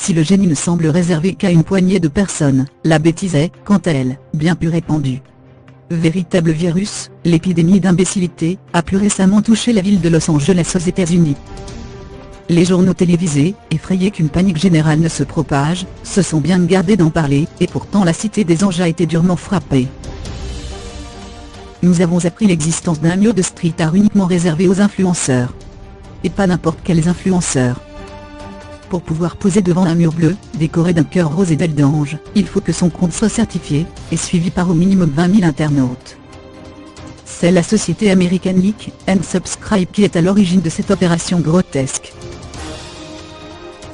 Si le génie ne semble réservé qu'à une poignée de personnes, la bêtise est, quant à elle, bien plus répandue. Véritable virus, l'épidémie d'imbécilité a plus récemment touché la ville de Los Angeles aux États-Unis. Les journaux télévisés, effrayés qu'une panique générale ne se propage, se sont bien gardés d'en parler, et pourtant la cité des anges a été durement frappée. Nous avons appris l'existence d'un mur de street art uniquement réservé aux influenceurs. Et pas n'importe quels influenceurs. Pour pouvoir poser devant un mur bleu, décoré d'un cœur rose et d'ailes d'ange, il faut que son compte soit certifié, et suivi par au minimum 20 000 internautes. C'est la société américaine Like and Subscribe qui est à l'origine de cette opération grotesque.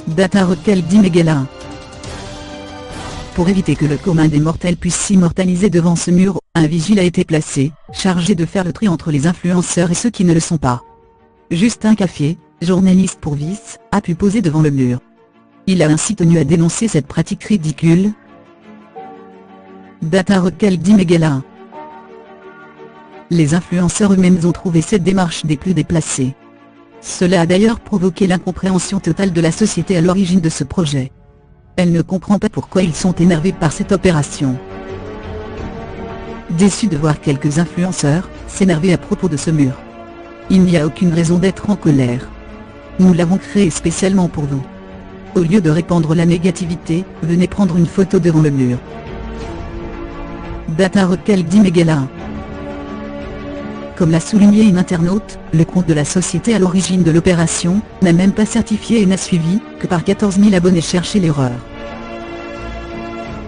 Data Roquel dit Megala. Pour éviter que le commun des mortels puisse s'immortaliser devant ce mur, un vigile a été placé, chargé de faire le tri entre les influenceurs et ceux qui ne le sont pas. Justin Caffier, journaliste pour Vice, a pu poser devant le mur. Il a ainsi tenu à dénoncer cette pratique ridicule. Data Roquel dit Megala. Les influenceurs eux-mêmes ont trouvé cette démarche des plus déplacées. Cela a d'ailleurs provoqué l'incompréhension totale de la société à l'origine de ce projet. Elle ne comprend pas pourquoi ils sont énervés par cette opération. Déçu de voir quelques influenceurs s'énerver à propos de ce mur. Il n'y a aucune raison d'être en colère. Nous l'avons créé spécialement pour vous. Au lieu de répandre la négativité, venez prendre une photo devant le mur. Data Roquel dit Megala. Comme l'a souligné une internaute, le compte de la société à l'origine de l'opération n'a même pas certifié et n'a suivi que par 14 000 abonnés chercher l'erreur.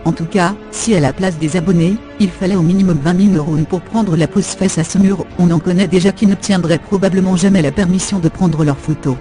En tout cas, si à la place des abonnés, il fallait au minimum 20 000 neurones pour prendre la pose face à ce mur, on en connaît déjà qui n'obtiendraient probablement jamais la permission de prendre leurs photos.